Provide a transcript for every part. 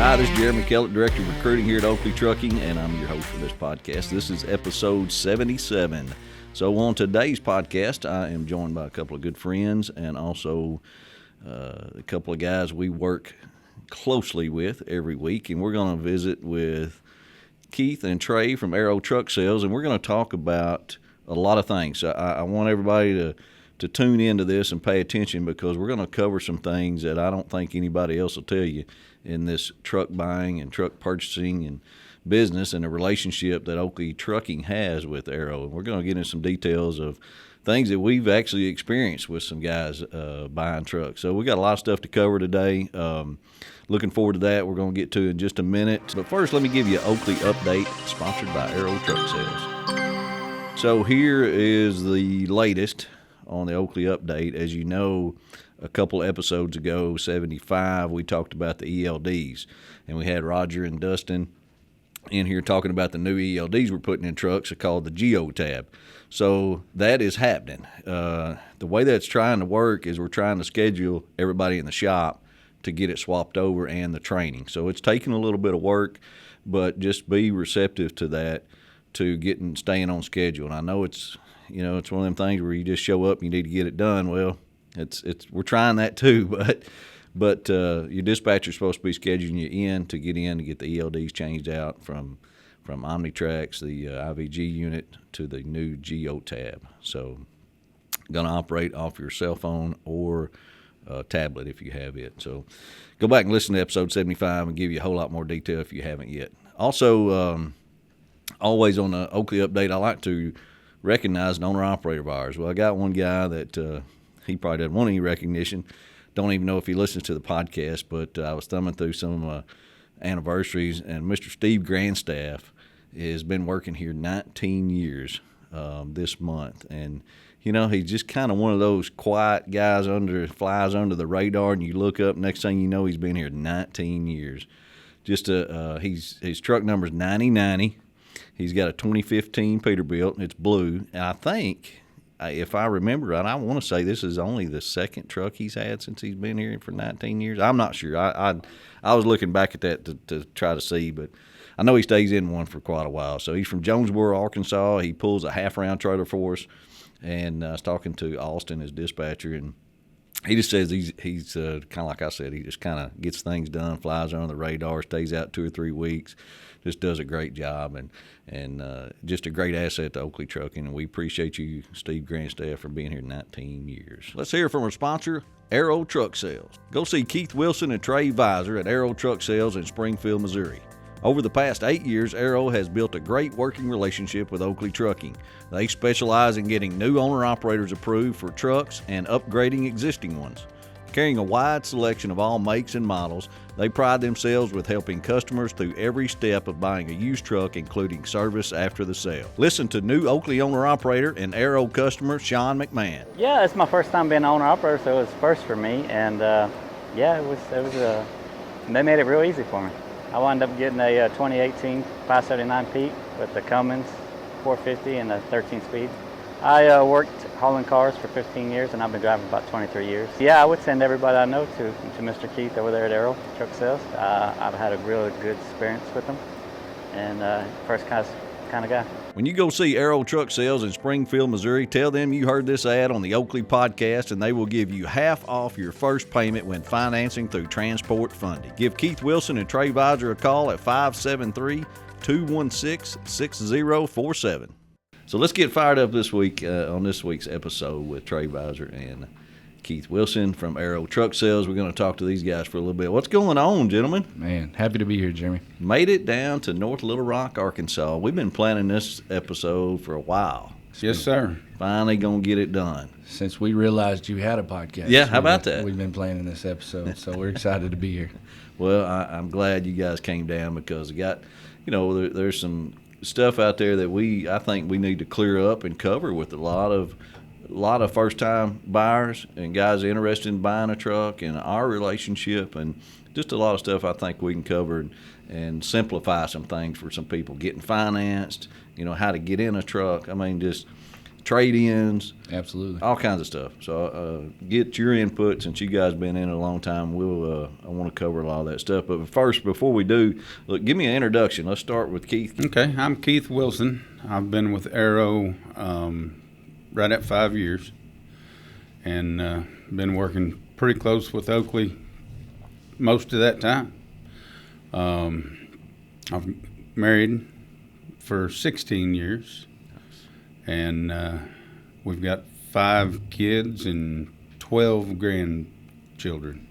Hi, this is Jeremy Kellett, Director of Recruiting here at Oakley Trucking, and I'm your host for this podcast. This is episode 77. So on today's podcast, I am joined by a couple of good friends and also a couple of guys we work closely with every week, and we're going to visit with Keith and Trae from Arrow Truck Sales, and we're going to talk about a lot of things. So I want everybody to tune into this and pay attention, because we're going to cover some things that I don't think anybody else will tell you in this truck buying and truck purchasing and business, and the relationship that Oakley Trucking has with Arrow. And we're going to get into some details of things that we've actually experienced with some guys buying trucks. So we got a lot of stuff to cover today. Looking forward to that. We're going to get to in just a minute. But first, let me give you an Oakley update sponsored by Arrow Truck Sales. So here is the latest on the Oakley update. As you know, a couple episodes ago, 75, we talked about the ELDs, and we had Roger and Dustin in here talking about the new ELDs we're putting in trucks called the Geo Tab. So that is happening. The way that's trying to work is we're trying to schedule everybody in the shop to get it swapped over and the training. So it's taking a little bit of work, but just be receptive to that, to staying on schedule. And I know it's one of them things where you just show up and you need to get it done. Well, we're trying that too, but your dispatcher's supposed to be scheduling you in to get the ELDs changed out from Omnitrax, the IVG unit, to the new Geo Tab. So going to operate off your cell phone or tablet if you have it. So go back and listen to episode 75 and give you a whole lot more detail if you haven't yet. Also, always on the Oakley update, I like to recognize an owner-operator of ours. Well, I got one guy that he probably doesn't want any recognition. Don't even know if he listens to the podcast, but I was thumbing through some of my anniversaries, and Mr. Steve Grandstaff has been working here 19 years this month. And, he's just kind of one of those quiet guys flies under the radar, and you look up, next thing you know, he's been here 19 years. His truck number's 9090. He's got a 2015 Peterbilt. It's blue. And I think, if I remember right, I want to say this is only the second truck he's had since he's been here for 19 years. I'm not sure. I was looking back at that to try to see, but I know he stays in one for quite a while. So he's from Jonesboro, Arkansas. He pulls a half-round trailer for us. And I was talking to Austin, his dispatcher, and he just says he's kind of like I said, he just kind of gets things done, flies under the radar, stays out 2 or 3 weeks, just does a great job, and just a great asset to Oakley Trucking. And we appreciate you, Steve Grandstaff, for being here 19 years. Let's hear from our sponsor, Arrow Truck Sales. Go see Keith Wilson and Trae Viser at Arrow Truck Sales in Springfield, Missouri. Over the past 8 years, Arrow has built a great working relationship with Oakley Trucking. They specialize in getting new owner-operators approved for trucks and upgrading existing ones. Carrying a wide selection of all makes and models, they pride themselves with helping customers through every step of buying a used truck, including service after the sale. Listen to new Oakley owner-operator and Arrow customer Sean McMahon. Yeah, it's my first time being an owner-operator, so it was first for me, and they made it real easy for me. I wound up getting a 2018 579 Pete with the Cummins 450 and a 13-speed. I worked hauling cars for 15 years, and I've been driving about 23 years. Yeah, I would send everybody I know to Mr. Keith over there at Arrow Truck Sales. I've had a really good experience with him, and first kind of guy. When you go see Arrow Truck Sales in Springfield, Missouri, tell them you heard this ad on the Oakley Podcast, and they will give you half off your first payment when financing through transport funding. Give Keith Wilson and Trae Viser a call at 573-216-6047. So let's get fired up this week on this week's episode with Trae Viser and Keith Wilson from Arrow Truck Sales. We're going to talk to these guys for a little bit. What's going on, gentlemen? Man, happy to be here, Jeremy. Made it down to North Little Rock, Arkansas. We've been planning this episode for a while. Yes, sir. Finally going to get it done. Since we realized you had a podcast. Yeah, how about that? We've been planning this episode, so we're excited to be here. Well, I'm glad you guys came down, because there's some stuff out there that I think we need to clear up and cover with a lot of first-time buyers and guys interested in buying a truck, and our relationship, and just a lot of stuff I think we can cover and simplify some things for some people getting financed, how to get in a truck. I mean, just trade-ins, Absolutely. all kinds of stuff. So get your input since you guys been in it a long time. I want to cover a lot of that stuff. But first, before we do, look, give me an introduction. Let's start with Keith. Okay, I'm Keith Wilson. I've been with Arrow right at 5 years, and been working pretty close with Oakley most of that time. I've married for 16 years, and we've got 5 kids and 12 grandchildren.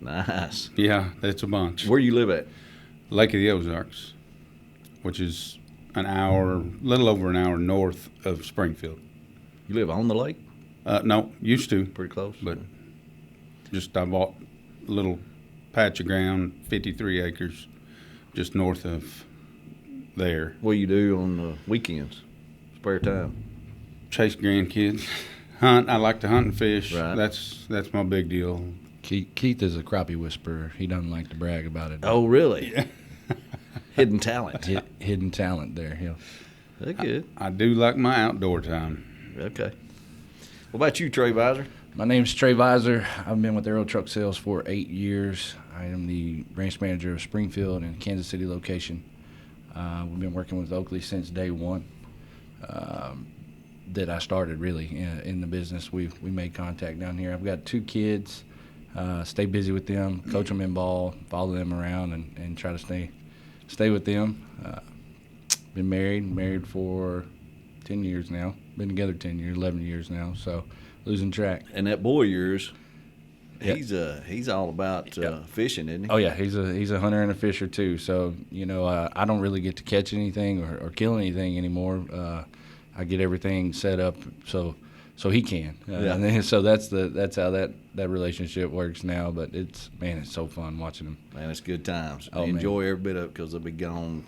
Nice. Yeah, that's a bunch. Where you live at? Lake of the Ozarks, which is little over an hour north of Springfield. You live on the lake? No, used to, Pretty close. but I bought a little patch of ground, 53 acres, just north of there. What do you do on the weekends? Spare time? Chase grandkids, hunt. I like to hunt and fish. Right. That's my big deal. Keith is a crappie whisperer. He doesn't like to brag about it. Oh, really? Hidden talent. Hidden talent there. Yeah. That's good. I do like my outdoor time. Okay. What about you, Trae Viser? My name's Trae Viser. I've been with Arrow Truck Sales for 8 years. I am the branch manager of Springfield and Kansas City location. We've been working with Oakley since day one that I started really in the business. We made contact down here. I've got 2 kids. Stay busy with them, coach them in ball, follow them around, and try to stay with them. Been married for 10 years now. Been together 10 years, 11 years now, so losing track. And that boy of yours, Yep. he's all about fishing, isn't he? Oh yeah, he's a hunter and a fisher too. So I don't really get to catch anything or kill anything anymore. I get everything set up so he can. And then, so that's how that relationship works now. But it's so fun watching him. Man, it's good times. Oh, Enjoy every bit of it because they'll be grown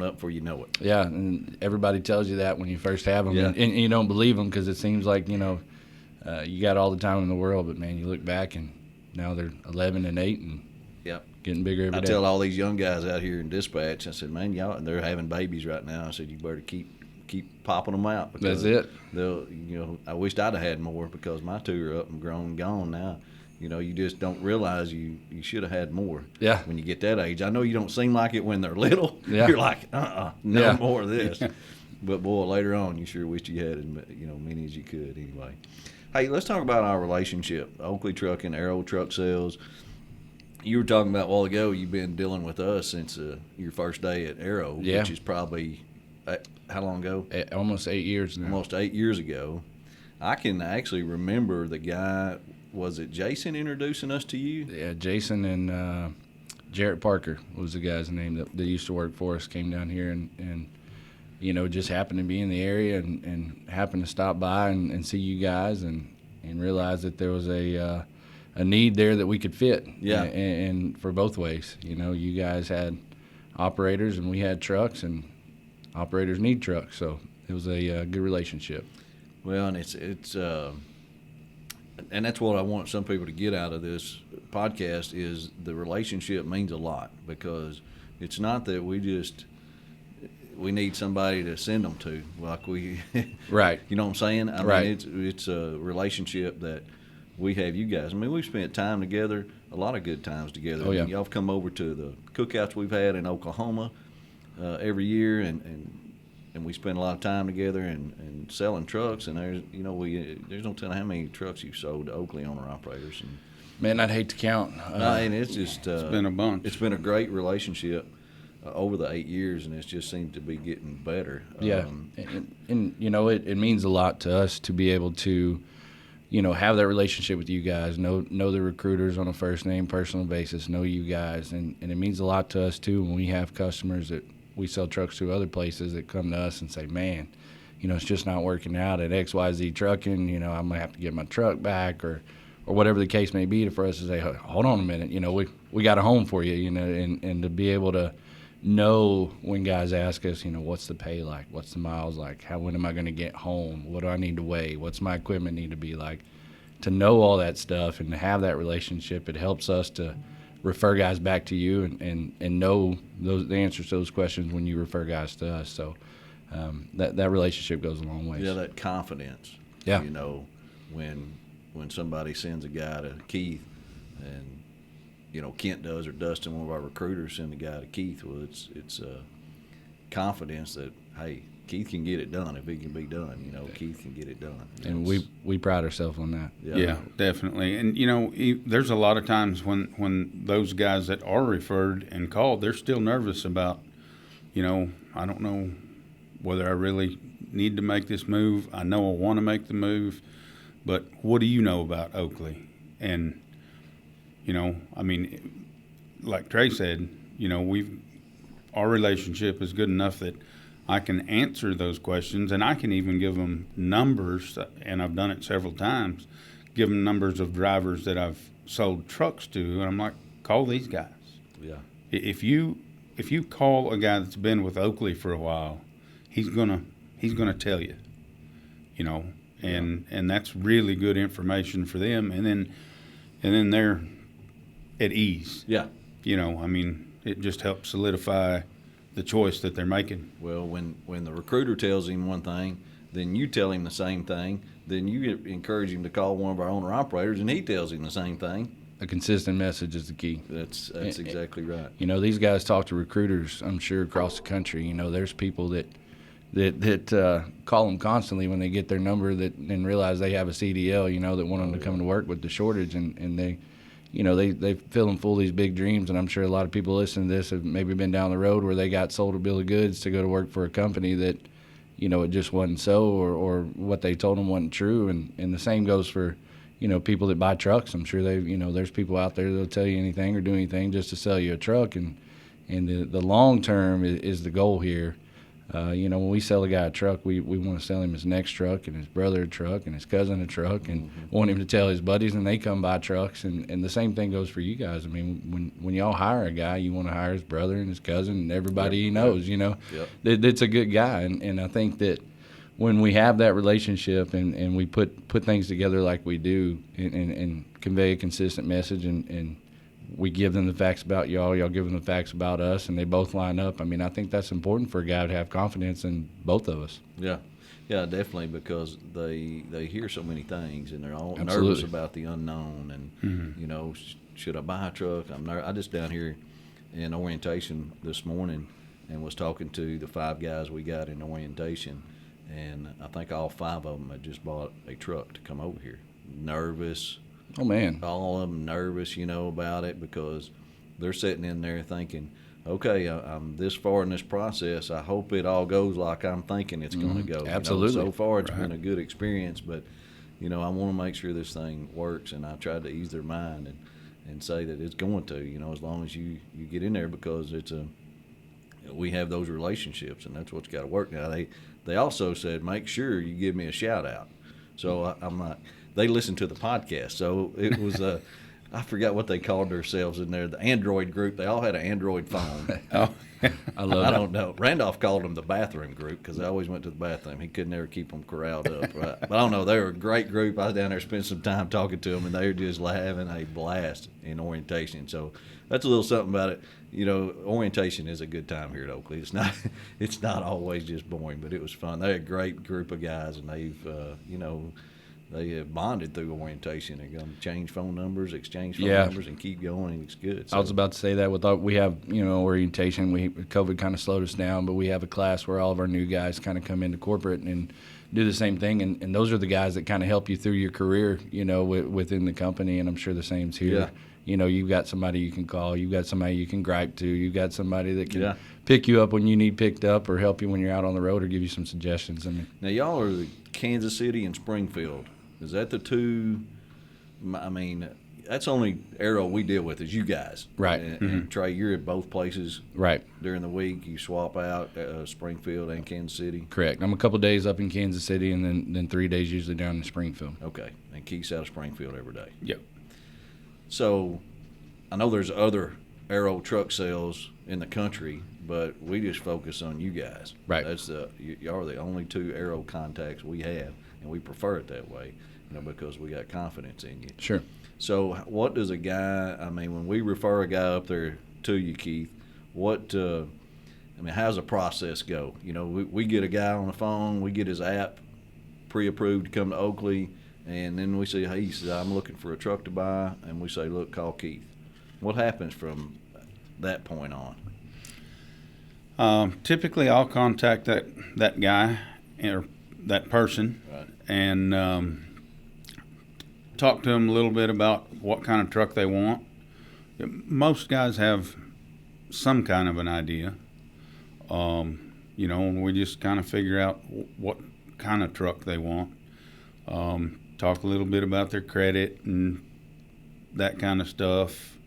up before you know it. Yeah, and everybody tells you that when you first have them, Yeah. and you don't believe them because it seems like you got all the time in the world, but man, you look back and now they're 11 and 8 and Yep. getting bigger every I day. tell all these young guys out here in dispatch, I said, man, y'all, they're having babies right now. I said, you better keep popping them out. Because That's it. They'll, I wished I'd have had more because my 2 are up and grown and gone now. You just don't realize you should have had more. Yeah. When you get that age. I know you don't seem like it when they're little. Yeah. You're like, no Yeah. more of this. But, boy, later on, you sure wished you had as many as you could anyway. Hey, let's talk about our relationship. Oakley Trucking, Arrow Truck Sales. You were talking about a while ago you've been dealing with us since your first day at Arrow, Yeah. which is probably, how long ago? Almost 8 years now. Almost 8 years ago. I can actually remember the guy, was it Jason introducing us to you? Yeah, Jason and Jarrett Parker was the guy's name that used to work for us, came down here and just happened to be in the area and happened to stop by and see you guys and realize that there was a need there that we could fit. Yeah. And for both ways. You guys had operators and we had trucks, and operators need trucks, so it was a good relationship. Well, and it's and that's what I want some people to get out of this podcast is the relationship means a lot, because it's not that we need somebody to send them to, like we Right. You know what I'm saying? I Right. mean, it's a relationship that we have you guys. I mean, we've spent time together, a lot of good times together. Oh, yeah. I mean, y'all have come over to the cookouts we've had in Oklahoma every year, and we spend a lot of time together and selling trucks. And there's no telling how many trucks you've sold to Oakley owner operators. And Man, I'd hate to count. and it's just It's been a bunch. It's been a great relationship over the 8 years, and it's just seemed to be getting better. Yeah, and it means a lot to us to be able to, have that relationship with you guys, know the recruiters on a first name, personal basis, know you guys, and it means a lot to us too when we have customers that we sell trucks to other places that come to us and say, man, it's just not working out at XYZ Trucking. I might have to get my truck back or whatever the case may be, for us to say, hold on a minute, we got a home for you, and to be able to know when guys ask us, what's the pay like? What's the miles like? When am I going to get home? What do I need to weigh? What's my equipment need to be like? To know all that stuff and to have that relationship, it helps us to refer guys back to you and know the answers to those questions when you refer guys to us. So that relationship goes a long way. Yeah, that confidence. Yeah. You know, when somebody sends a guy to Keith, and you know Kent does, or Dustin, one of our recruiters, send a guy to Keith. Well, it's confidence that, hey, Keith can get it done if it can be done. You know, Keith can get it done. And we pride ourselves on that. Yeah, definitely. And, you know, there's a lot of times when those guys that are referred and called, they're still nervous about, you know, I don't know whether I really need to make this move. I know I want to make the move, but what do you know about Oakley? And, you know, I mean, like Trae said, you know, our relationship is good enough that I can answer those questions, and I can even give them numbers, and I've done it several times, give them numbers of drivers that I've sold trucks to, and I'm like, call these guys. Yeah. If you call a guy that's been with Oakley for a while, he's gonna tell you, you know, and that's really good information for them, and then they're at ease. Yeah. You know, I mean, it just helps solidify the choice that they're making. Well, when the recruiter tells him one thing, then you tell him the same thing. Then you encourage him to call one of our owner-operators, and he tells him the same thing. A consistent message is the key. That's exactly right. You know, these guys talk to recruiters, I'm sure, across the country. You know, there's people that call them constantly when they get their number and realize they have a CDL, you know, that want them to come to work with the shortage, and they – you know, they fill them full of these big dreams, and I'm sure a lot of people listening to this have maybe been down the road where they got sold a bill of goods to go to work for a company that, you know, it just wasn't so, or what they told them wasn't true. And the same goes for, you know, people that buy trucks. I'm sure there's people out there that'll tell you anything or do anything just to sell you a truck, and the long term is the goal here. You know, when we sell a guy a truck, we want to sell him his next truck and his brother a truck and his cousin a truck, and want him to tell his buddies, and they come buy trucks. And the same thing goes for you guys. I mean, when y'all hire a guy, you want to hire his brother and his cousin and everybody he knows, you know. Yep. That's a good guy. And I think that when we have that relationship and we put things together like we do and convey a consistent message, and we give them the facts about y'all give them the facts about us, and they both line up. I mean, I think that's important for a guy to have confidence in both of us. Yeah, definitely, because they hear so many things, and they're all Absolutely. nervous about the unknown. And you know, should I buy a truck? I just down here in orientation this morning, and was talking to the 5 guys we got in orientation, and I think all 5 of them had just bought a truck to come over here. Nervous. Oh, man. All of them nervous, you know, about it, because they're sitting in there thinking, okay, I'm this far in this process. I hope it all goes like I'm thinking it's going to go. Absolutely. You know, so far it's been a good experience, but, you know, I want to make sure this thing works, and I tried to ease their mind and say that it's going to, you know, as long as you get in there, because we have those relationships, and that's what's got to work. Now, they also said, make sure you give me a shout-out. So I'm like, they listened to the podcast. So it was I forgot what they called themselves in there, the Android group. They all had an Android phone. I don't know. Randolph called them the bathroom group because they always went to the bathroom. He could never keep them corralled up. Right? But I don't know. They were a great group. I was down there, spent some time talking to them, and they were just having a blast in orientation. So that's a little something about it. You know, orientation is a good time here at Oakley. It's not always just boring, but it was fun. They're a great group of guys, and they've, you know, they have bonded through orientation. They're going to change phone numbers, exchange phone numbers, and keep going, and it's good. So. I was about to say that. We have, you know, orientation. COVID kind of slowed us down, but we have a class where all of our new guys kind of come into corporate and do the same thing. And those are the guys that kind of help you through your career, you know, within the company. And I'm sure the same's here. Yeah. You know, you've got somebody you can call. You've got somebody you can gripe to. You've got somebody that can pick you up when you need picked up, or help you when you're out on the road, or give you some suggestions. I mean, now, y'all are the Kansas City and Springfield. Is that the two? I mean, that's only Arrow we deal with is you guys. Right. And Trae, you're at both places. Right. During the week, you swap out Springfield and Kansas City. Correct. I'm a couple days up in Kansas City, and then 3 days usually down in Springfield. Okay. And Keith's out of Springfield every day. Yep. So I know there's other Arrow truck sales in the country, but we just focus on you guys. Right. That's y'all are the only 2 Arrow contacts we have, and we prefer it that way, you know, because we got confidence in you. Sure. So what does a guy, I mean, when we refer a guy up there to you, Keith, what, I mean, how's the process go? You know, we get a guy on the phone, we get his app pre-approved to come to Oakley, and then we say, hey, he says, I'm looking for a truck to buy, and we say, look, call Keith. What happens from that point on? Typically, I'll contact that guy or that person, Right. and talk to them a little bit about what kind of truck they want. Most guys have some kind of an idea, you know, and we just kind of figure out what kind of truck they want. Talk a little bit about their credit and that kind of stuff,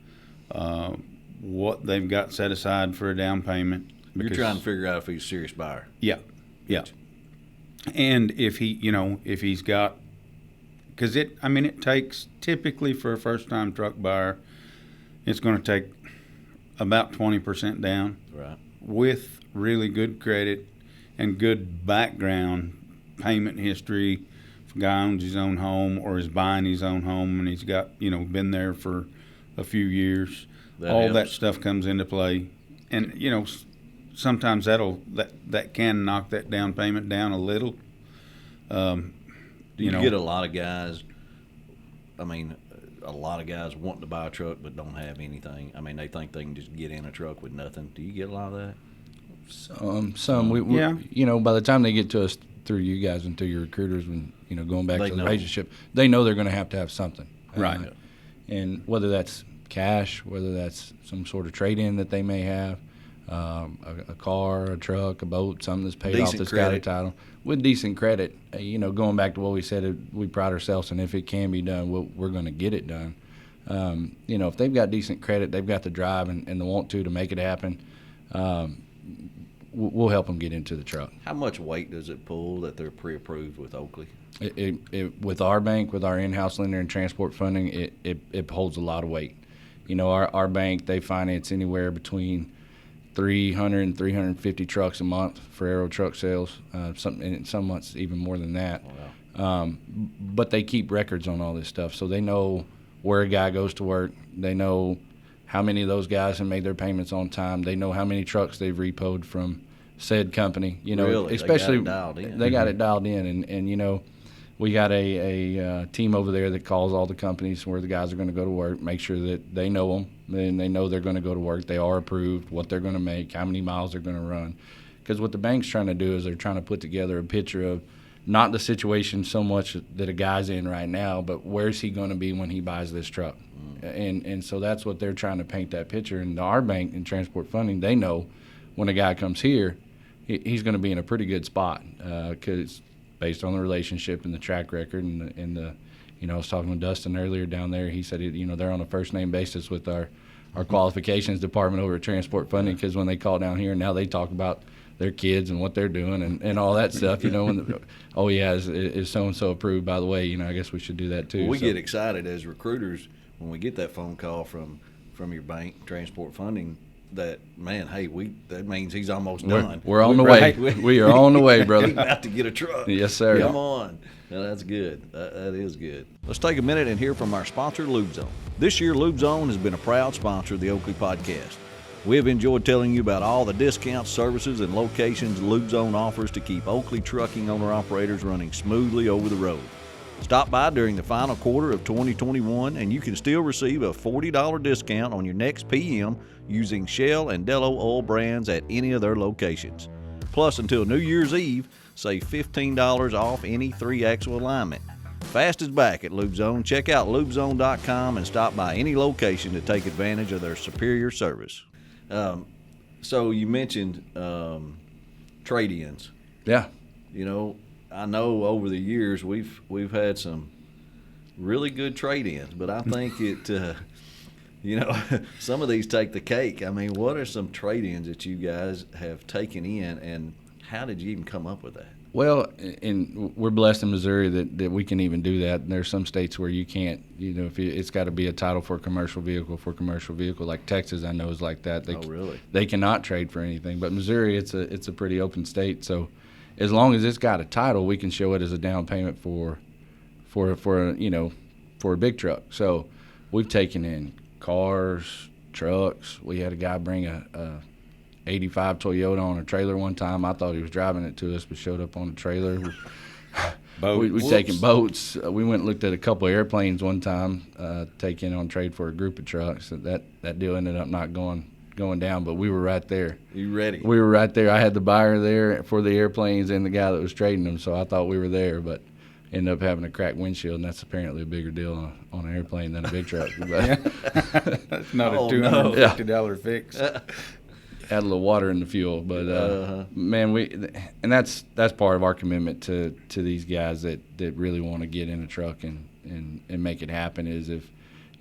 what they've got set aside for a down payment. You're trying to figure out if he's a serious buyer. Yeah, yeah. And if he's got, because it takes, typically for a first-time truck buyer, it's going to take about 20% down. Right. With really good credit and good background payment history. If a guy owns his own home or is buying his own home and he's got, been there for a few years, all that stuff comes into play. And, sometimes that can knock that down payment down a little. Do you get a lot of guys, a lot of guys wanting to buy a truck but don't have anything? I mean, they think they can just get in a truck with nothing. Do you get a lot of that? Some. We by the time they get to us through you guys and through your recruiters, when, going back to the relationship, they know they're going to have something. Right. And whether that's cash, whether that's some sort of trade-in that they may have, a car, a truck, a boat, something that's paid off that's got a title. With decent credit, going back to what we said, we pride ourselves in if it can be done, we're going to get it done. If they've got decent credit, they've got the drive and the want to make it happen, we'll help them get into the truck. How much weight does it pull that they're pre-approved with Oakley? With our bank, with our in-house lender and transport funding, it holds a lot of weight. Our bank, they finance anywhere between 300 and 350 trucks a month for Arrow truck sales. Some months even more than that. Wow. But they keep records on all this stuff, so they know where a guy goes to work. They know how many of those guys have made their payments on time. They know how many trucks they've repoed from said company. Really? Especially they got it dialed in. They got it dialed in, and we got a team over there that calls all the companies where the guys are going to go to work, make sure that they know them, and they know they're going to go to work, they are approved, what they're going to make, how many miles they're going to run. Because what the bank's trying to do is they're trying to put together a picture of not the situation so much that a guy's in right now, but where's he going to be when he buys this truck. And so that's what they're trying to paint that picture. And our bank and transport funding, they know when a guy comes here, he's going to be in a pretty good spot because based on the relationship and the track record and the I was talking with Dustin earlier down there. He said, they're on a first name basis with our qualifications department over at Transport Funding, because when they call down here, now they talk about their kids and what they're doing and all that stuff. Is so and so approved? By the way, I guess we should do that too. Well, we get excited as recruiters when we get that phone call from your bank, Transport Funding. That man, hey, that means he's almost done. We're on the way. We are on the way, brother. He's about to get a truck. Yes, sir. Come on. Now, that's good. That is good. Let's take a minute and hear from our sponsor, Lube Zone. This year, Lube Zone has been a proud sponsor of the Oakley Podcast. We have enjoyed telling you about all the discounts, services, and locations Lube Zone offers to keep Oakley trucking owner-operators running smoothly over the road. Stop by during the final quarter of 2021 and you can still receive a $40 discount on your next PM using Shell and Dello oil brands at any of their locations. Plus, until New Year's Eve, save $15 off any 3-axle alignment. Fast is back at LubeZone. Check out lubezone.com and stop by any location to take advantage of their superior service. So you mentioned trade-ins. Yeah. I know over the years we've had some really good trade-ins, but I think some of these take the cake. I mean, what are some trade-ins that you guys have taken in, and how did you even come up with that? Well, we're blessed in Missouri that we can even do that. And there's some states where you can't. It's got to be a title for a commercial vehicle. Like Texas, I know is like that. Really? They cannot trade for anything. But Missouri, it's a pretty open state. So as long as it's got a title, we can show it as a down payment for a big truck. So we've taken in cars, trucks. We had a guy bring a '85 Toyota on a trailer one time. I thought he was driving it to us, but showed up on a trailer. We taking boats. We went and looked at a couple of airplanes one time, taking on trade for a group of trucks. That deal ended up not going down, but we were right there. You ready? We were right there. I had the buyer there for the airplanes and the guy that was trading them, so I thought we were there, but ended up having a cracked windshield, and that's apparently a bigger deal on an airplane than a big truck. That's not a $250 fix. Add a little water in the fuel, but man, that's part of our commitment to these guys that really want to get in a truck and make it happen. Is if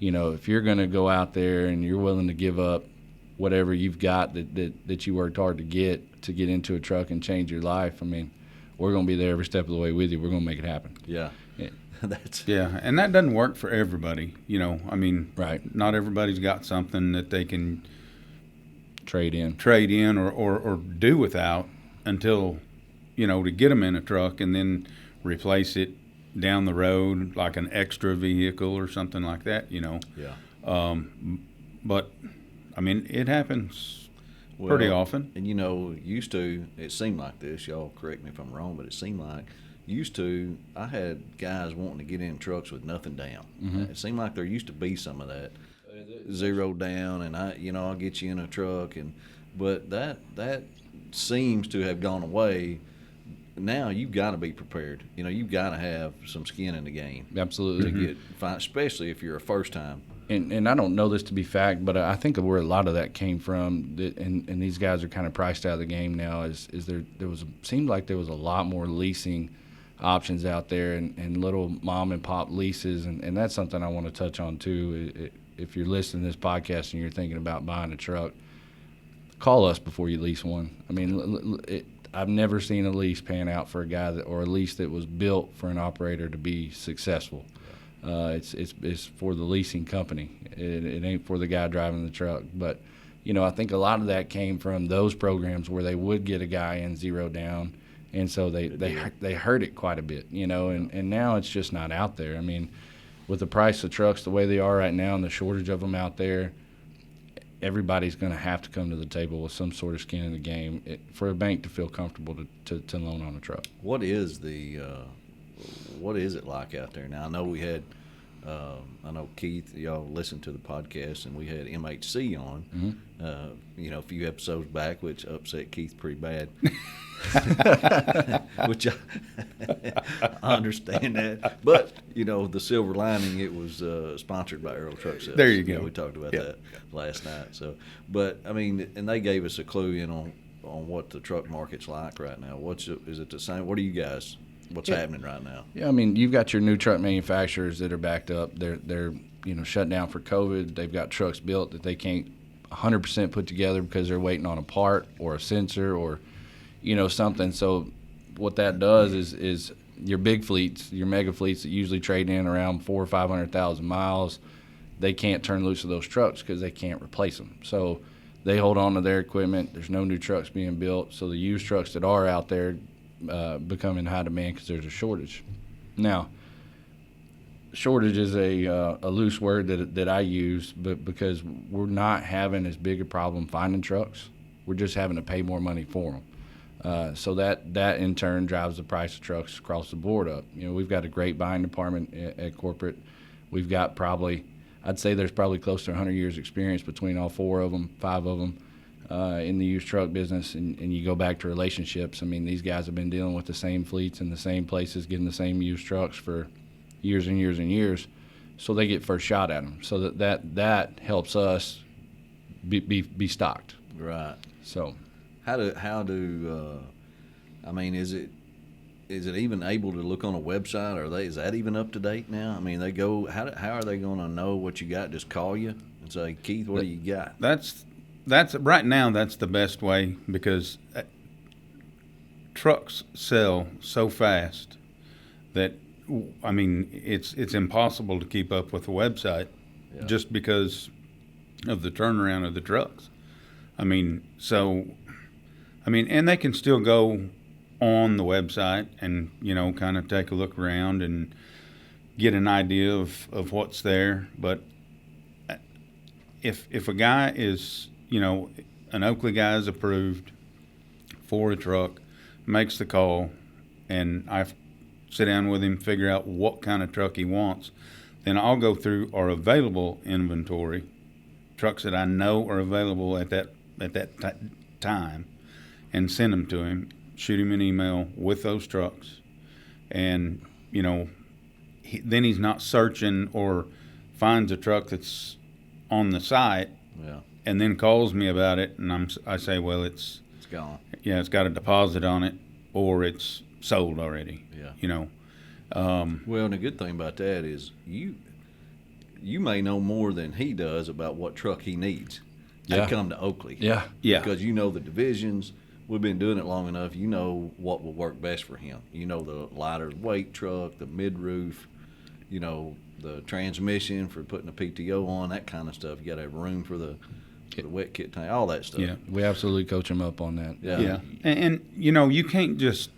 you're going to go out there and you're willing to give up whatever you've got that you worked hard to get into a truck and change your life. I mean, we're going to be there every step of the way with you. We're going to make it happen. Yeah. And that doesn't work for everybody. I mean, right. Not everybody's got something that they can trade in or do without until, to get them in a truck and then replace it down the road like an extra vehicle or something like that, Yeah. But, I mean, it happens pretty often. And, used to, it seemed like this. Y'all correct me if I'm wrong, but it seemed like I had guys wanting to get in trucks with nothing down. Mm-hmm. It seemed like there used to be some of that. Zero down, and I'll get you in a truck, but that seems to have gone away. Now you've got to be prepared. You've got to have some skin in the game. Absolutely. To get fine, especially if you're a first time. And I don't know this to be fact, but I think of where a lot of that came from, and these guys are kind of priced out of the game now. Is seemed like there was a lot more leasing options out there and little mom and pop leases, and that's something I want to touch on too. If you're listening to this podcast and you're thinking about buying a truck, call us before you lease one. I mean, I've never seen a lease pan out for a guy or a lease that was built for an operator to be successful. It's for the leasing company. It ain't for the guy driving the truck. But, I think a lot of that came from those programs where they would get a guy in zero down, and so they hurt it quite a bit, and now it's just not out there. I mean, with the price of trucks the way they are right now and the shortage of them out there, everybody's going to have to come to the table with some sort of skin in the game for a bank to feel comfortable to loan on a truck. What is it like out there now? I know we had, I know Keith, y'all listened to the podcast, and we had MHC on, a few episodes back, which upset Keith pretty bad. Which I understand that, but the silver lining, it was sponsored by Arrow Truck Sales. There you go. We talked about that last night. So, but I mean, and they gave us a clue in on what the truck market's like right now. Is it the same? What are you guys? What's happening right now? Yeah, I mean, you've got your new truck manufacturers that are backed up. They're shut down for COVID. They've got trucks built that they can't 100% put together because they're waiting on a part or a sensor or something. So what that does is your big fleets, your mega fleets that usually trade in around 400,000 or 500,000 miles, they can't turn loose of those trucks because they can't replace them. So they hold on to their equipment. There's no new trucks being built. So the used trucks that are out there become in high demand because there's a shortage. Now, shortage is a loose word that I use, but because we're not having as big a problem finding trucks, we're just having to pay more money for them. So that in turn drives the price of trucks across the board up. We've got a great buying department at corporate. We've got I'd say there's probably close to 100 years experience between all 5 of them in the used truck business. And you go back to relationships. I mean, these guys have been dealing with the same fleets in the same places, getting the same used trucks for years and years and years. So they get first shot at them. So that helps us be stocked. Right. So. How do I mean, is it even able to look on a website? Is that even up to date now? I mean, they go, how are they going to know what you got? Just call you and say, Keith, what do you got? That's right now. That's the best way because trucks sell so fast that I mean it's impossible to keep up with the website just because of the turnaround of the trucks. And they can still go on the website and, kind of take a look around and get an idea of what's there. But if a guy is, an Oakley guy is approved for a truck, makes the call, and I sit down with him, figure out what kind of truck he wants. Then I'll go through our available inventory, trucks that I know are available at that time, and send them to him, shoot him an email with those trucks. And, you know, then he's not searching or finds a truck that's on the site and then calls me about it, and I say, well, it's gone. Yeah, it's got a deposit on it, or it's sold already. Yeah. You know. Well, and the good thing about that is you may know more than he does about what truck he needs. Yeah. To come to Oakley. Yeah. Yeah. Because you know the divisions. We've been doing it long enough. You know what will work best for him. You know the lighter weight truck, the mid-roof, you know, the transmission for putting a PTO on, that kind of stuff. You got to have room for the wet kit tank, all that stuff. Yeah. We absolutely coach him up on that. Yeah. And you know, you can't just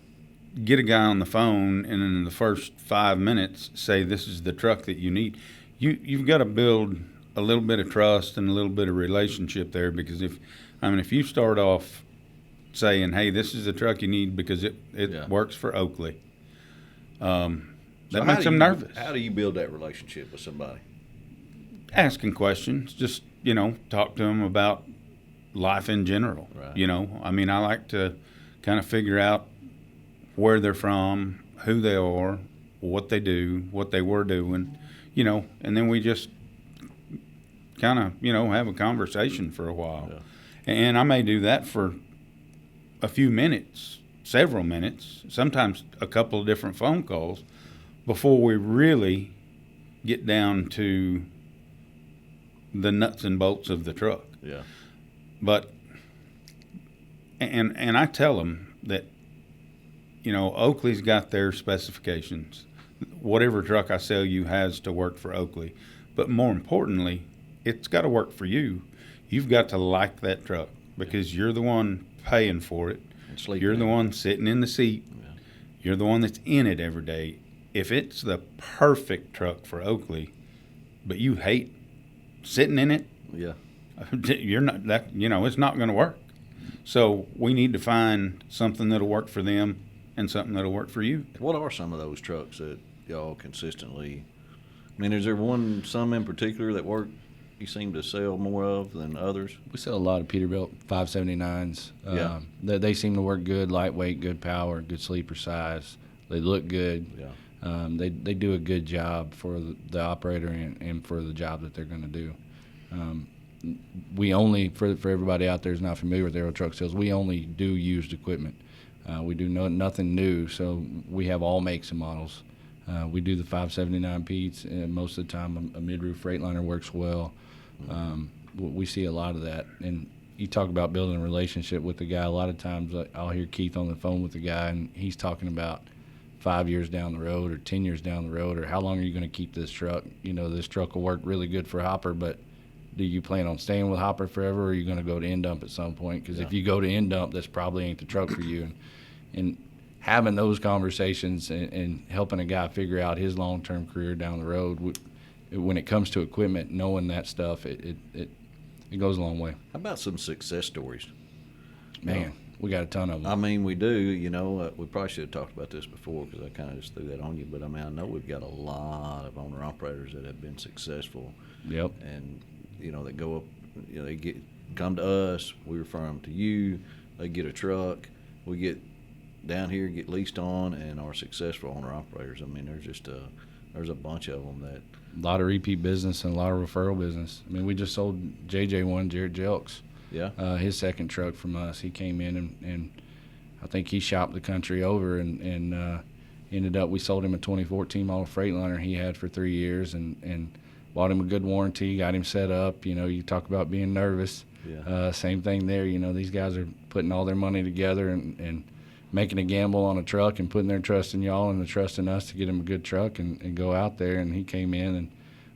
get a guy on the phone and in the first 5 minutes say this is the truck that you need. You've got to build a little bit of trust and a little bit of relationship there, because if you start off saying, hey, this is the truck you need because it works for Oakley, that makes them nervous. How do you build that relationship with somebody? Asking questions, just, you know, talk to them about life in general. Right. You know, I mean, I like to kind of figure out where they're from, who they are, what they do, what they were doing, you know, and then we just kind of, you know, have a conversation for a while. Yeah. And I may do that for a few minutes, several minutes, sometimes a couple of different phone calls before we really get down to the nuts and bolts of the truck. Yeah. But and I tell them that, you know, Oakley's got their specifications. Whatever truck I sell you has to work for Oakley. But more importantly, it's got to work for you. You've got to like that truck because you're the one paying for it. You're the one sitting in the seat. Yeah. You're the one that's in it every day. If it's the perfect truck for Oakley, but you hate sitting in it, Yeah. you're not that, you know, it's not going to work. So we need to find something that'll work for them and something that'll work for you. What are some of those trucks that y'all consistently? I mean, is there some in particular that you seem to sell more of than others? We sell a lot of Peterbilt 579s. Yeah. They seem to work good, lightweight, good power, good sleeper size. They look good. Yeah. They do a good job for the operator and for the job that they're going to do. We only, for everybody out there who's not familiar with Arrow Truck Sales, we only do used equipment. We do nothing new, so we have all makes and models. We do the 579 Pete's, and most of the time a mid-roof Freightliner works well. We see a lot of that. And you talk about building a relationship with the guy. A lot of times I'll hear Keith on the phone with the guy, and he's talking about 5 years down the road or 10 years down the road, or how long are you going to keep this truck? You know, this truck will work really good for Hopper, but do you plan on staying with Hopper forever, or are you going to go to end dump at some point? Because if you go to end dump, this probably ain't the truck for you. And having those conversations and helping a guy figure out his long-term career down the road, when it comes to equipment, knowing that stuff, it goes a long way. How about some success stories? Man, we got a ton of them. I mean, we do. You know, we probably should have talked about this before because I kind of just threw that on you. But, I mean, I know we've got a lot of owner-operators that have been successful. Yep. And, you know, they go up, you know, they come to us, we refer them to you, they get a truck, we get down here, get leased on, and are successful owner-operators. I mean, there's a bunch of them that. A lot of repeat business and a lot of referral business. I mean, we just sold JJ one, Jared Jelks. Yeah. His second truck from us. He came in and I think he shopped the country over and ended up, we sold him a 2014 model Freightliner he had for 3 years and bought him a good warranty, got him set up. You know, you talk about being nervous. Yeah. Same thing there. You know, these guys are putting all their money together and making a gamble on a truck and putting their trust in y'all and the trust in us to get him a good truck and go out there. And he came in and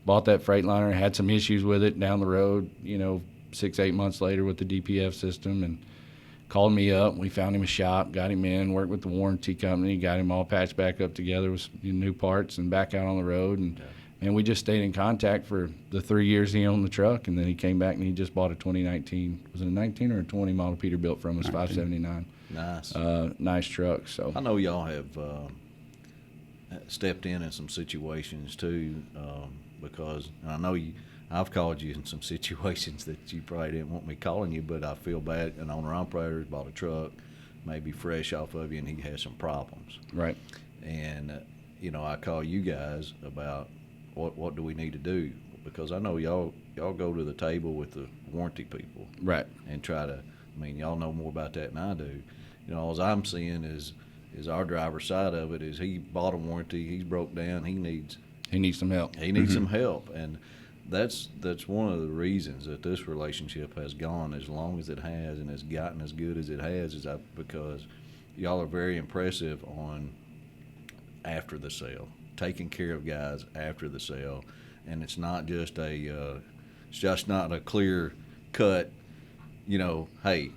bought that Freightliner, had some issues with it down the road, you know, 6-8 months later with the DPF system, and called me up. We found him a shop, got him in, worked with the warranty company, got him all patched back up together with new parts and back out on the road. And And we just stayed in contact for the 3 years he owned the truck, and then he came back and he just bought a 2019. Was it a 19 or a 20 model Peterbilt from us, 579. Nice. Nice truck. So I know y'all have stepped in some situations too, because I know I've called you in some situations that you probably didn't want me calling you, but I feel bad. An owner-operator bought a truck, maybe fresh off of you, and he has some problems. Right. And, I call you guys about what do we need to do, because I know y'all go to the table with the warranty people. Right. And try to, y'all know more about that than I do. All I'm seeing is our driver's side of it is he bought a warranty, he's broke down, he needs some help. He needs some help, and that's one of the reasons that this relationship has gone as long as it has and has gotten as good as it has, because y'all are very impressive on after the sale, taking care of guys after the sale, and it's not just not a clear cut, hey,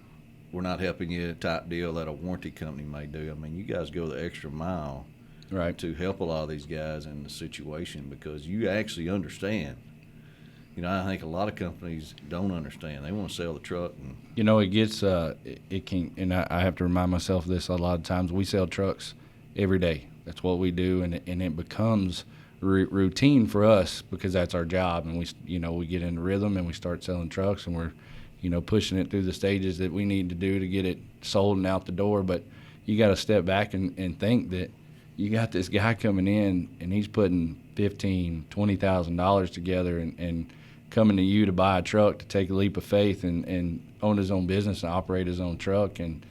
we're not helping you type deal that a warranty company may do. You guys go the extra mile, right, to help a lot of these guys in the situation, because you actually understand. I think a lot of companies don't understand. They want to sell the truck. And it gets, it can, and I have to remind myself of this a lot of times. We sell trucks every day. That's what we do, and it becomes routine for us because that's our job. And we get in the rhythm and we start selling trucks, and we're, pushing it through the stages that we need to do to get it sold and out the door. But you got to step back and think that you got this guy coming in and he's putting $15,000, $20,000 together and coming to you to buy a truck, to take a leap of faith and own his own business and operate his own truck. And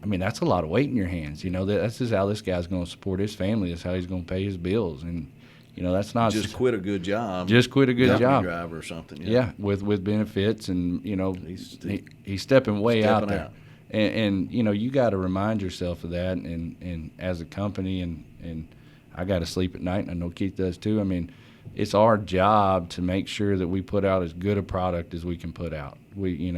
that's a lot of weight in your hands. That's just how this guy's going to support his family. That's how he's going to pay his bills. And, that's not just quit a good job. Just quit a good job. Driver or something. Yeah, with benefits, and, he's stepping way out there. And you got to remind yourself of that. And as a company, and I got to sleep at night, and I know Keith does too. It's our job to make sure that we put out as good a product as we can put out. We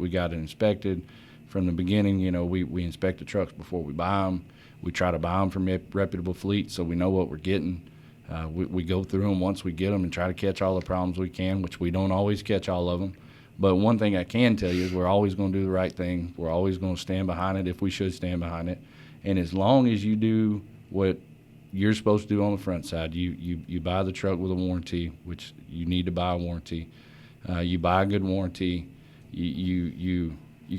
got it inspected from the beginning. We inspect the trucks before we buy them. We try to buy them from reputable fleets so we know what we're getting. We go through them once we get them and try to catch all the problems we can, which we don't always catch all of them. But one thing I can tell you is we're always going to do the right thing. We're always going to stand behind it if we should stand behind it. And as long as you do what you're supposed to do on the front side, you buy the truck with a warranty, which you need to buy a warranty. You buy a good warranty. You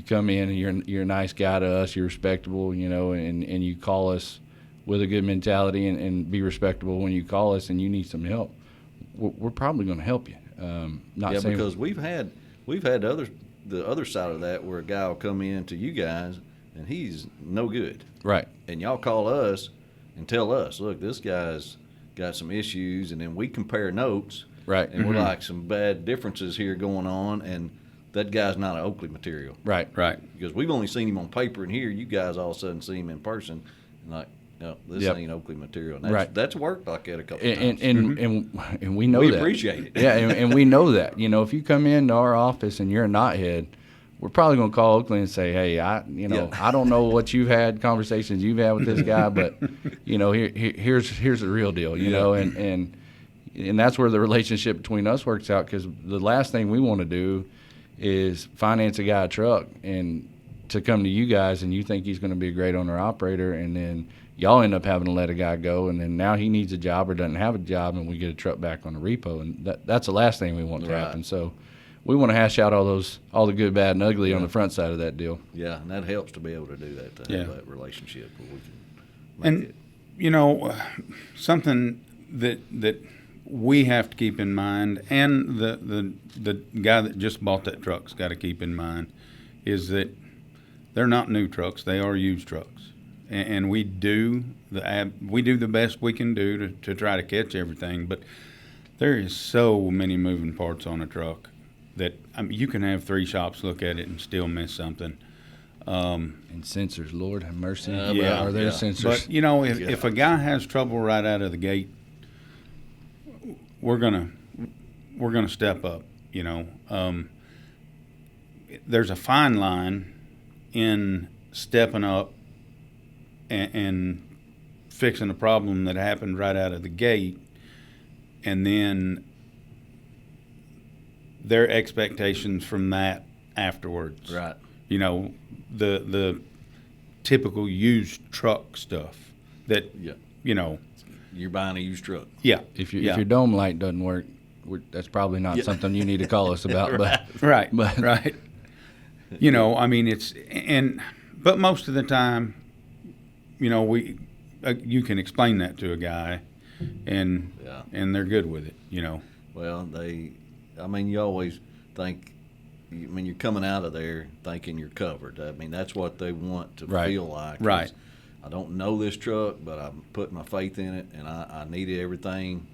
come in and you're a nice guy to us. You're respectable, and you call us with a good mentality and be respectable when you call us and you need some help. We're probably going to help you. Because we've had the other side of that where a guy will come in to you guys and he's no good. Right. And y'all call us and tell us, look, this guy's got some issues, and then we compare notes. Right. And we're like, some bad differences here going on, and that guy's not an Oakley material. Right. Because we've only seen him on paper, and here you guys all of a sudden see him in person, and like, no, this ain't Oakley material. And that's worked like that a couple of times. And we know that. We appreciate it. Yeah, and we know that. If you come into our office and you're a knothead, we're probably going to call Oakley and say, hey, I don't know what you've had, conversations you've had with this guy, but, here's the real deal, and that's where the relationship between us works out, because the last thing we want to do is finance a guy a truck and to come to you guys and you think he's going to be a great owner-operator, and then y'all end up having to let a guy go, and then now he needs a job or doesn't have a job, and we get a truck back on the repo, and that's the last thing we want to happen. So we want to hash out all the good, bad, and ugly on the front side of that deal. Yeah, and that helps to be able to do that, to have that relationship where we can make it. Something that we have to keep in mind, and the guy that just bought that truck's got to keep in mind, is that they're not new trucks; they are used trucks, and we do the best we can do to try to catch everything. But there is so many moving parts on a truck that you can have 3 shops look at it and still miss something. And sensors, Lord have mercy. Are there sensors? But if a guy has trouble right out of the gate, we're gonna step up. There's a fine line in stepping up and fixing a problem that happened right out of the gate, and then their expectations from that afterwards. Right. You know, the typical used truck stuff that, Yeah. you know. You're buying a used truck. Yeah. If your dome light doesn't work, that's probably not something you need to call us about. But Right. But, right. You know, I mean, but most of the time, you know, you can explain that to a guy, and they're good with it, you know. Well, you always think, you're coming out of there thinking you're covered. I mean, that's what they want to feel like. Right. I don't know this truck, but I'm putting my faith in it, and I needed everything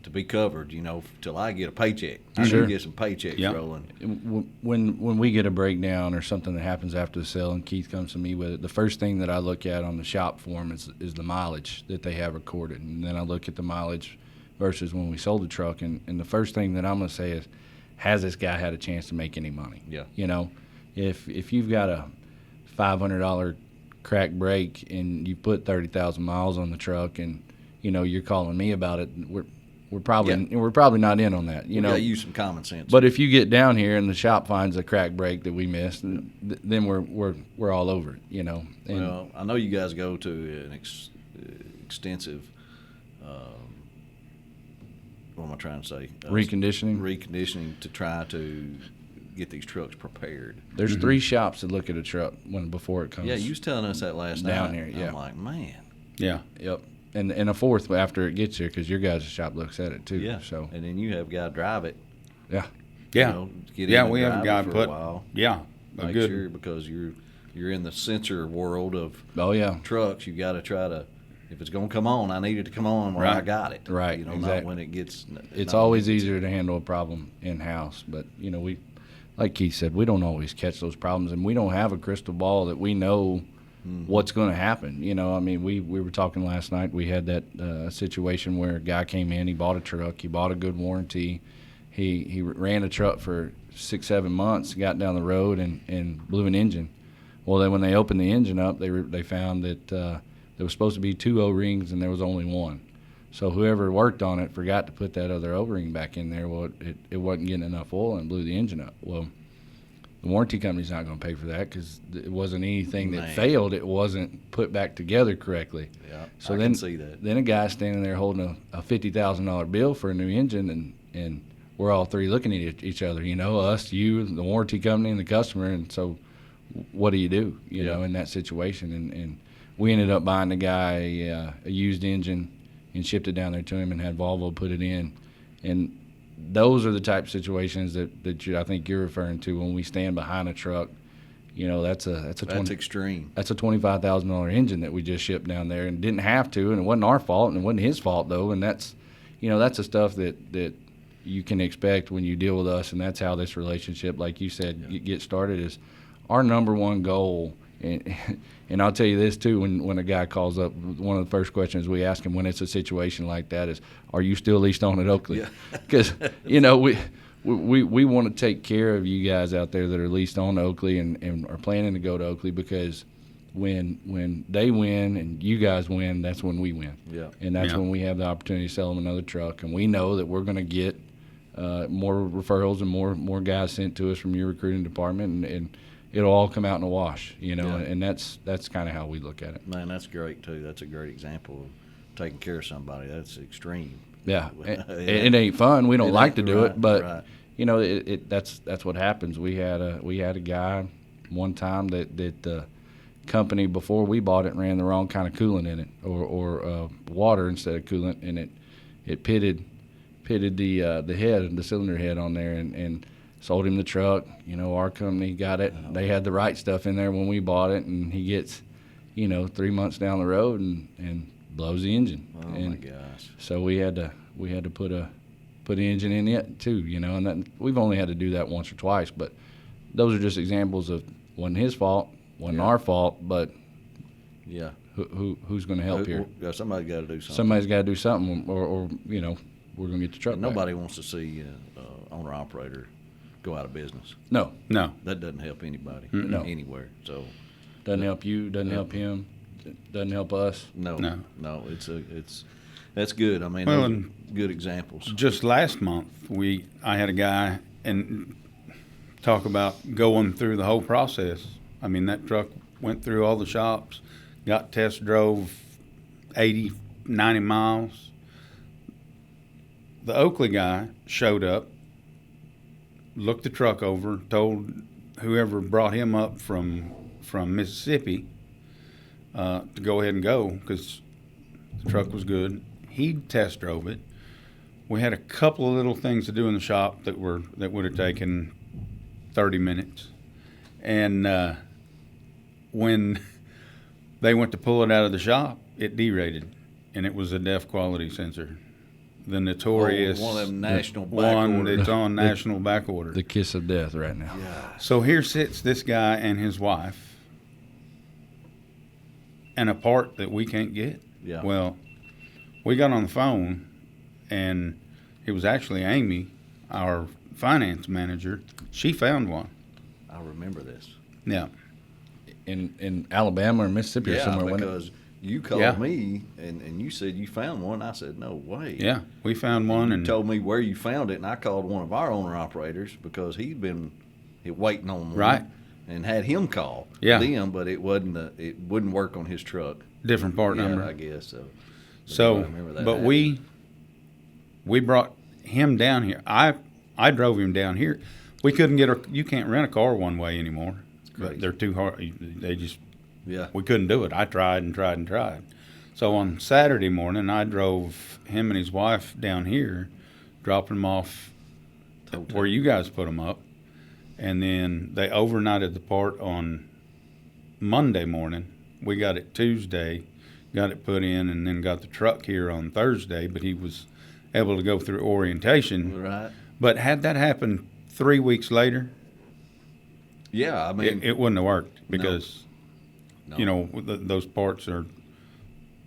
to be covered, you know, till I get a paycheck. I need to get some paychecks rolling. When we get a breakdown or something that happens after the sale and Keith comes to me with it, the first thing that I look at on the shop form is the mileage that they have recorded. And then I look at the mileage versus when we sold the truck. And the first thing that I'm going to say is, has this guy had a chance to make any money? Yeah. You know, if you've got a $500 crack brake and you put 30,000 miles on the truck and, you know, you're calling me about it, we're probably not in on that. You know, use some common sense. But if you get down here and the shop finds a crack brake that we missed, then we're all over it. You know. And well, I know you guys go to an extensive. What am I trying to say? Reconditioning to try to get these trucks prepared. There's 3 shops that look at a truck before it comes. Yeah, you was telling us that last down night. here. Yeah. I'm like, man. Yeah. Yep. And a 4th after it gets here, because your guys' shop looks at it too. Yeah. So. And then you have a guy drive it. Yeah. Yeah. You know, get in and we have a guy for put. a while. Yeah. Make sure, because you're in the sensor world of trucks. You got to try to. If it's going to come on, I need it to come on where I got it. Right. You know, exactly. not when it gets. It's always easier to handle a problem in house, but you know, like Keith said, we don't always catch those problems, and we don't have a crystal ball that we know what's going to happen. You know, I mean, we were talking last night. We had that situation where a guy came in, he bought a truck, he bought a good warranty, he ran a truck for 6-7 months, got down the road and blew an engine. Well, then when they opened the engine up, they found that there was supposed to be 2 O-rings and there was only 1. So whoever worked on it forgot to put that other O-ring back in there. Well, it wasn't getting enough oil and blew the engine up. Well, the warranty company's not going to pay for that because it wasn't anything that failed. It wasn't put back together correctly. Yeah, so I can see that. Then a guy standing there holding a $50,000 bill for a new engine, and we're all 3 looking at each other, you know, us, you, the warranty company, and the customer. And so what do? You know, in that situation? And we ended up buying the guy a used engine and shipped it down there to him and had Volvo put it in. And those are the type of situations that I think you're referring to when we stand behind a truck. You know, that's extreme. That's a $25,000 engine that we just shipped down there and didn't have to, and it wasn't our fault, and it wasn't his fault though. And that's the stuff that you can expect when you deal with us, and that's how this relationship, like you said, get started. Is our number one goal. And I'll tell you this too, when a guy calls up, one of the first questions we ask him when it's a situation like that is, are you still leased on at Oakley? Because you know, we want to take care of you guys out there that are leased on Oakley and are planning to go to Oakley, because when they win and you guys win, that's when we win. Yeah. And that's when we have the opportunity to sell them another truck, and we know that we're going to get more referrals and more guys sent to us from your recruiting department, and it'll all come out in a wash, you know, and that's kind of how we look at it. Man, that's great too. That's a great example of taking care of somebody. That's extreme. Yeah, it ain't fun. We don't like to do it, but you know, that's what happens. We had a guy one time that the company before we bought it ran the wrong kind of coolant in it, or water instead of coolant, and it pitted the cylinder head on there, and sold him the truck. You know, our company got it. They had the right stuff in there when we bought it, and he gets, 3 months down the road and blows the engine. Oh my gosh! So we had to put an engine in it too. And that, we've only had to do that once or twice, but those are just examples of wasn't his fault, wasn't our fault, but who's going to help here? Somebody's got to do something. Somebody's got to do something, or we're going to get the truck back. Nobody wants to see owner operator go out of business. No. That doesn't help anybody anywhere. So doesn't help you, doesn't help him, doesn't help us. No. It's That's good. I mean, Well, those are and good examples. just last month, I had a guy and talk about going through the whole process. I mean, that truck went through all the shops, got test drove 80, 90 miles. The Oakley guy showed up, looked the truck over, told whoever brought him up from Mississippi to go ahead and go because the truck was good. He test drove it. We had a couple of little things to do in the shop that would have taken 30 minutes. And when they went to pull it out of the shop, it derated, and it was a DEF quality sensor. The notorious one of them national back one order. that's on national back order. The kiss of death right now. Yeah. So here sits this guy and his wife, and a part that we can't get. Yeah. Well, we got on the phone, and it was actually Amy, our finance manager. She found one. I remember this. Yeah. In Alabama or Mississippi or Yeah, somewhere. because you called Yeah. me and you said you found one. I said, no way. Yeah, we found one, You and told me where you found it, and I called one of our owner-operators because he'd been waiting on one. Right. And had him call them, but it wouldn't work on his truck. different part Yeah, number. I guess so. So, I remember that but happened. we brought him down here. I drove him down here. We couldn't you can't rent a car one way anymore. crazy. They're too hard. Yeah. We couldn't do it. I tried and tried and tried. So on Saturday morning, I drove him and his wife down here, dropping them off where you guys put them up, and then they overnighted the part on Monday morning. We got it Tuesday, got it put in, and then got the truck here on Thursday, but he was able to go through orientation. Right. But had that happened 3 weeks later, Yeah, I mean, it wouldn't have worked because, no. you know, those parts are,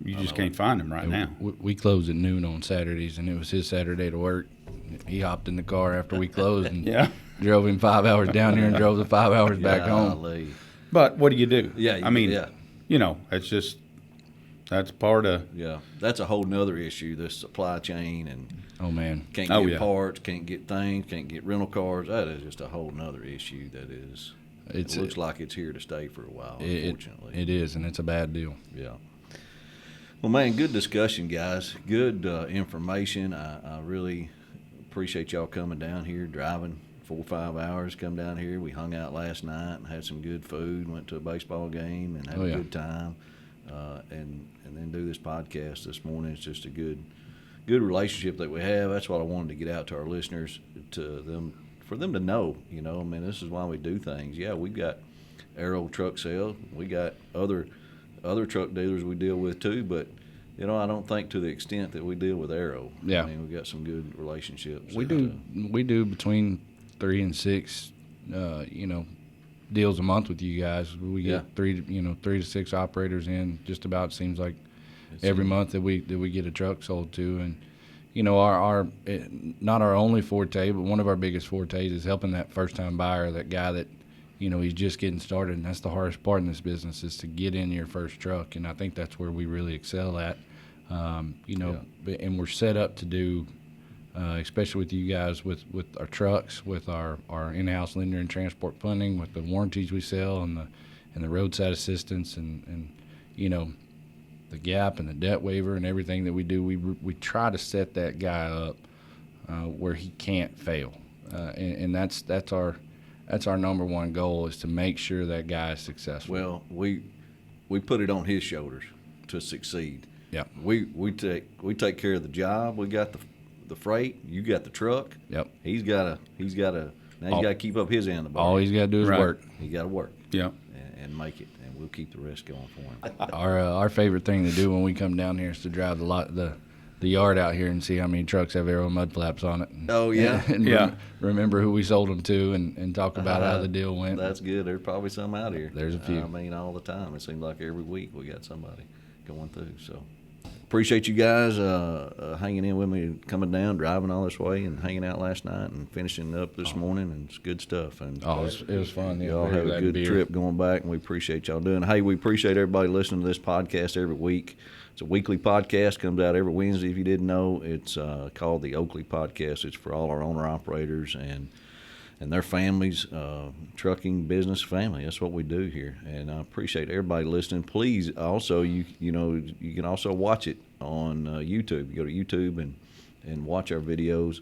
you just can't find them right now. We closed at noon on Saturdays, and it was his Saturday to work. He hopped in the car after we closed and Yeah. drove him 5 hours down here and drove the 5 hours back home. Golly. But what do you do? Yeah, I mean, yeah. you know, it's just, that's part of, Yeah, that's a whole nother issue, the supply chain, and Oh, man. can't Oh, get yeah. parts, can't get things, can't get rental cars. That is just a whole nother issue that is, it looks like it's here to stay for a while, unfortunately. It is, and it's a bad deal. Yeah. Well, man, good discussion, guys. Good information. I really appreciate y'all coming down here, driving 4 or 5 hours, come down here. We hung out last night and had some good food, went to a baseball game and had Oh, a yeah. good time. And then do this podcast this morning. It's just a good relationship that we have. That's what I wanted to get out to our listeners, for them to know, you know, I mean, this is why we do things. Yeah, we've got Arrow truck sales. We got other truck dealers we deal with too, but you know, I don't think to the extent that we deal with Arrow. Yeah. I mean, we've got some good relationships. We do between 3 and 6, deals a month with you guys. We get 3 to 6 operators in just about. Seems like every month that we get a truck sold to, and you know, our not our only forte, but one of our biggest fortes is helping that first time buyer, that guy that, you know, he's just getting started, and that's the hardest part in this business, is to get in your first truck, and I think that's where we really excel at. And we're set up to do, especially with you guys, with our trucks, with our in-house lender and transport funding, with the warranties we sell, and the roadside assistance, and you know, the gap and the debt waiver and everything that we do. We try to set that guy up where he can't fail, and that's our number one goal, is to make sure that guy is successful. Well, we put it on his shoulders to succeed. Yep. We take care of the job. We got the freight. You got the truck. Yep. He's got to keep up his end of the bargain. All he's got to do is Right. work. He got to work. yeah. And make it, and we'll keep the rest going for him. Our favorite thing to do when we come down here is to drive the yard out here and see how many trucks have Arrow mud flaps on it. And, Oh, yeah. and Yeah. remember who we sold them to, and talk about how the deal went. That's good. There's probably some out here. There's a few. I mean, all the time. It seems like every week we got somebody going through. So appreciate you guys hanging in with me, coming down, driving all this way, and hanging out last night and finishing up this morning. And it's good stuff. And it was fun. Yeah, y'all have a good trip going back, and we appreciate y'all doing it. Hey, we appreciate everybody listening to this podcast every week. It's a weekly podcast, comes out every Wednesday. If you didn't know, it's called the Oakley Podcast. It's for all our owner-operators and their families, trucking business family. That's what we do here, and I appreciate everybody listening. Please, also, you can also watch it on YouTube. You go to YouTube and watch our videos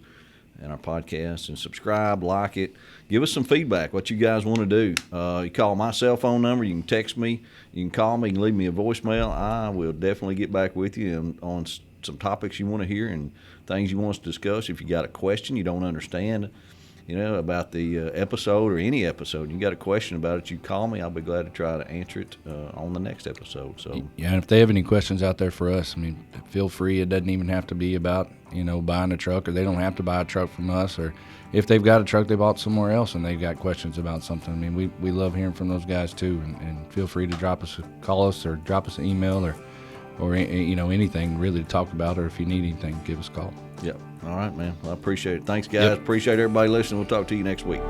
and our podcast, and subscribe, like it. Give us some feedback, what you guys want to do. You call my cell phone number. You can text me. You can call me. You can leave me a voicemail. I will definitely get back with you on some topics you want to hear and things you want us to discuss. If you got a question you don't understand, about the episode or any episode, you got a question about it, you call me. I'll be glad to try to answer it on the next episode. So yeah, and if they have any questions out there for us, feel free. It doesn't even have to be about buying a truck, or they don't have to buy a truck from us, or if they've got a truck they bought somewhere else and they've got questions about something. We love hearing from those guys too, and feel free to call us or drop us an email or anything really to talk about, or if you need anything, give us a call. Yep. All right, man. Well, I appreciate it. Thanks, guys. Yep. Appreciate everybody listening. We'll talk to you next week.